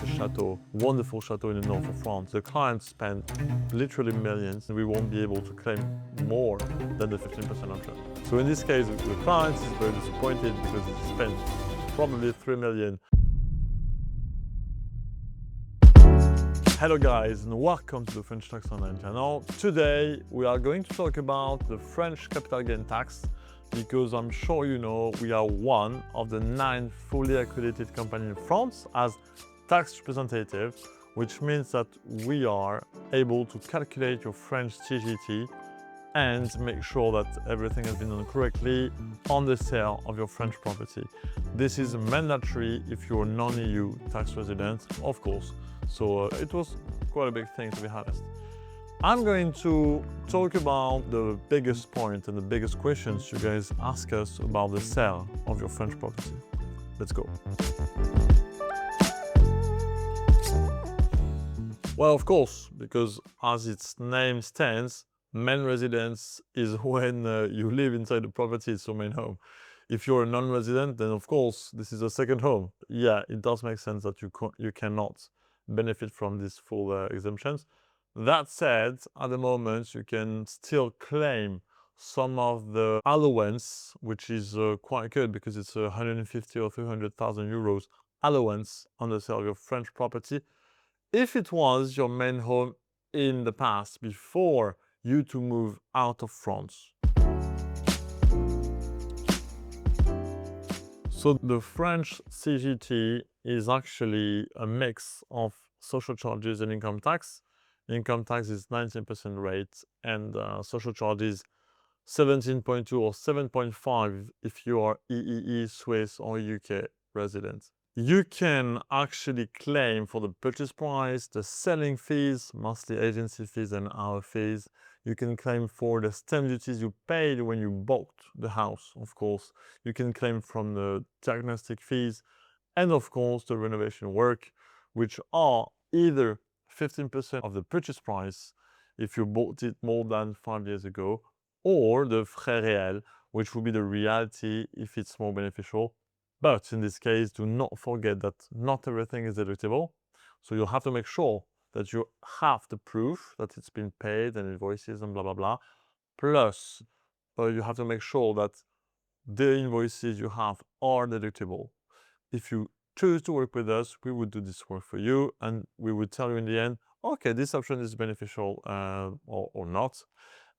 a chateau, wonderful chateau in the north of France. The client spent literally millions, and we won't be able to claim more than the 15% option. So in this case, the client is very disappointed because he spent probably 3 million. Hello guys, and welcome to the French Tax Online channel. Today we are going to talk about the French capital gain tax, because I'm sure you know we are one of the 9 fully accredited companies in France as tax representative, which means that we are able to calculate your French CGT and make sure that everything has been done correctly on the sale of your French property. This is mandatory if you're a non-EU tax resident, of course. So it was quite a big thing, to be honest. I'm going to talk about the biggest point and the biggest questions you guys ask us about the sale of your French property. Let's go. Well, of course, because as its name stands, main residence is when you live inside the property, it's your main home. If you're a non-resident, then of course, this is a second home. Yeah, it does make sense that you cannot benefit from these full exemptions. That said, at the moment, you can still claim some of the allowance, which is quite good because it's 150 or 300,000 euros allowance on the sale of your French property, if it was your main home in the past before you to move out of France. So the French CGT is actually a mix of social charges and income tax. Income tax is 19% rate and social charges 17.2 or 7.5 if you are EEE, Swiss or UK resident. You can actually claim for the purchase price, the selling fees, mostly agency fees and our fees. You can claim for the stamp duties you paid when you bought the house, of course. You can claim from the diagnostic fees and of course the renovation work, which are either 15% of the purchase price if you bought it more than 5 years ago, or the frais réels, which will be the reality if it's more beneficial. But in this case, do not forget that not everything is deductible. So you have to make sure that you have the proof that it's been paid and invoices and blah, blah, blah. Plus, you have to make sure that the invoices you have are deductible. If you choose to work with us, we would do this work for you and we would tell you in the end, okay, this option is beneficial or not.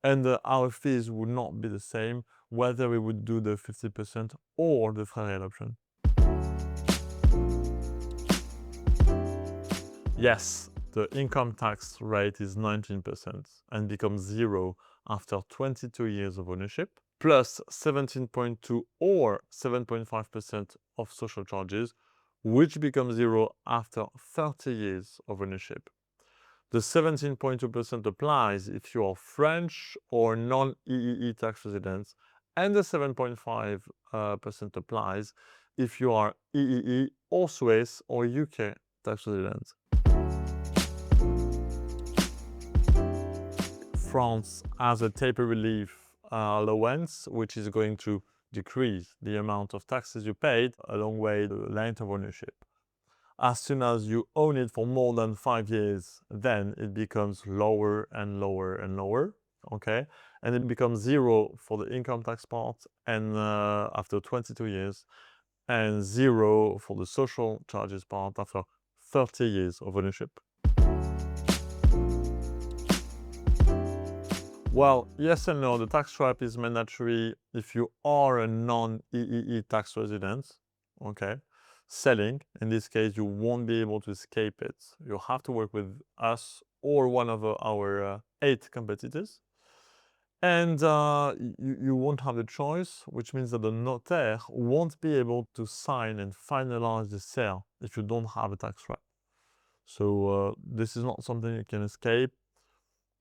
And our fees would not be the same whether we would do the 50% or the frais réels option. Yes, the income tax rate is 19% and becomes zero after 22 years of ownership, plus 17.2 or 7.5% of social charges, which becomes zero after 30 years of ownership. The 17.2% applies if you are French or non-EEE tax residents, and the 7.5% applies if you are EEE or Swiss or UK tax residents. France has a taper relief allowance, which is going to decrease the amount of taxes you paid along with the length of ownership. As soon as you own it for more than 5 years, then it becomes lower and lower and lower, okay? And it becomes zero for the income tax part and after 22 years, and zero for the social charges part after 30 years of ownership. Well, yes and no. The tax trap is mandatory if you are a non-EEE tax resident, okay? Selling, in this case, you won't be able to escape it. You have to work with us or one of our 8 competitors. And you won't have the choice, which means that the notaire won't be able to sign and finalize the sale if you don't have a tax wrap. So this is not something you can escape.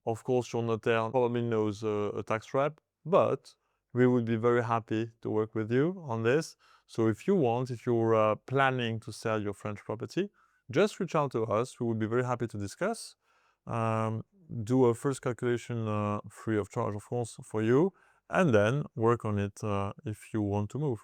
Of course, your notaire probably knows a tax wrap, but we would be very happy to work with you on this. So if you want, if you're planning to sell your French property, just reach out to us. We would be very happy to discuss. Do a first calculation free of charge, of course, for you, and then work on it if you want to move.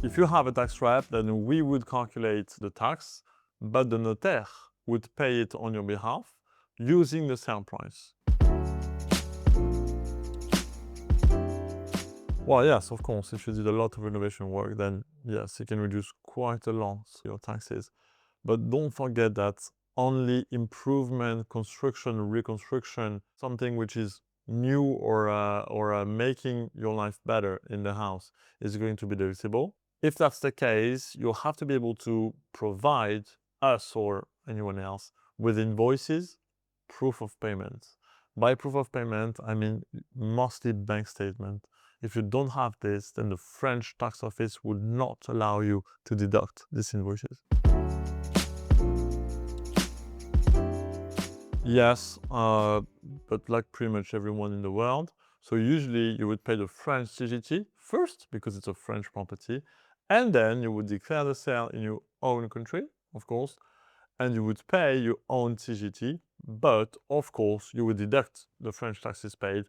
If you have a tax rep, then we would calculate the tax, but the notaire would pay it on your behalf using the sale price. Well, yes, of course, if you did a lot of renovation work, then yes, you can reduce quite a lot your taxes. But don't forget that only improvement, construction, reconstruction, something which is new or making your life better in the house is going to be deductible. If that's the case, you'll have to be able to provide us or anyone else with invoices, proof of payment. By proof of payment, I mean mostly bank statement. If you don't have this, then the French tax office would not allow you to deduct these invoices. Yes, but like pretty much everyone in the world. So usually you would pay the French CGT first because it's a French property, and then you would declare the sale in your own country, of course, and you would pay your own CGT, but of course you would deduct the French taxes paid.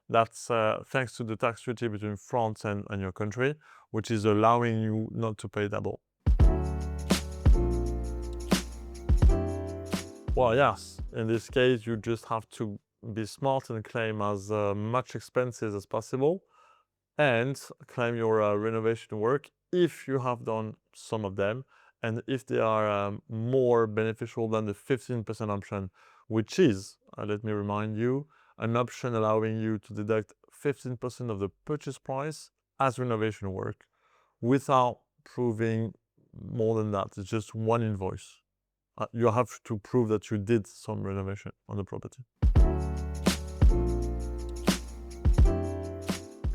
That's thanks to the tax treaty between France and your country, which is allowing you not to pay double. Well, yes, in this case, you just have to be smart and claim as much expenses as possible and claim your renovation work if you have done some of them and if they are more beneficial than the 15% option, which is, let me remind you, an option allowing you to deduct 15% of the purchase price as renovation work without proving more than that. It's just one invoice. You have to prove that you did some renovation on the property.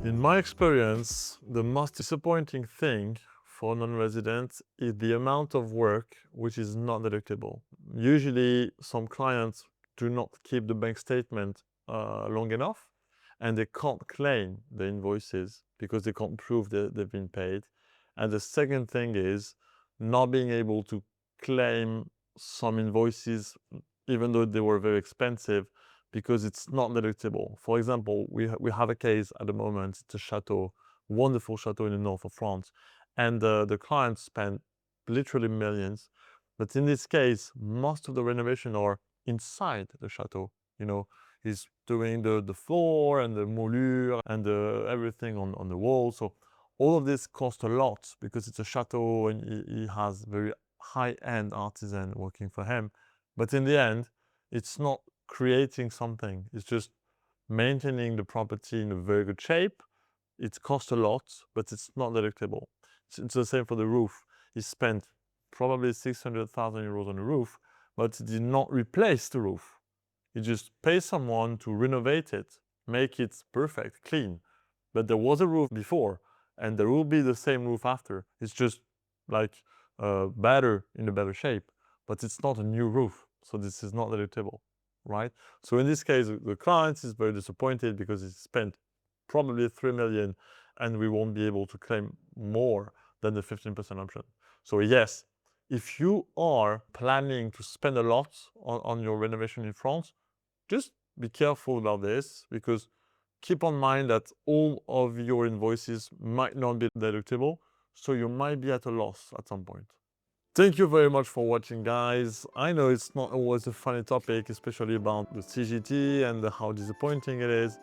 In my experience, the most disappointing thing for non-residents is the amount of work which is not deductible. Usually, some clients do not keep the bank statement long enough and they can't claim the invoices because they can't prove that they've been paid. And the second thing is not being able to claim some invoices, even though they were very expensive, because it's not deductible. For example, we have a case at the moment. It's a chateau, wonderful chateau in the north of France, and the client spent literally millions. But in this case, most of the renovation are inside the chateau. You know, he's doing the floor and the moulure and everything on the wall. So all of this costs a lot because it's a chateau and he has very high-end artisan working for him. But in the end, it's not creating something. It's just maintaining the property in a very good shape. It costs a lot, but it's not deductible. It's the same for the roof. He spent probably 600,000 euros on the roof, but he did not replace the roof. He just paid someone to renovate it, make it perfect, clean. But there was a roof before, and there will be the same roof after. It's just like better, in a better shape, but it's not a new roof. So this is not deductible, right? So in this case, the client is very disappointed because he spent probably 3 million and we won't be able to claim more than the 15% option. So yes, if you are planning to spend a lot on your renovation in France, just be careful about this because keep in mind that all of your invoices might not be deductible, so you might be at a loss at some point. Thank you very much for watching, guys. I know it's not always a funny topic, especially about the CGT and how disappointing it is,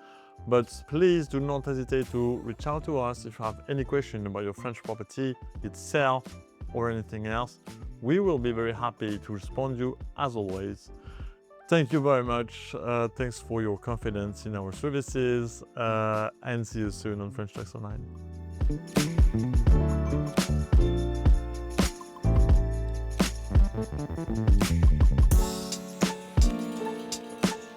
but please do not hesitate to reach out to us if you have any question about your French property, its sale, or anything else. We will be very happy to respond to you as always. Thank you very much. Thanks for your confidence in our services, and see you soon on French Tax Online.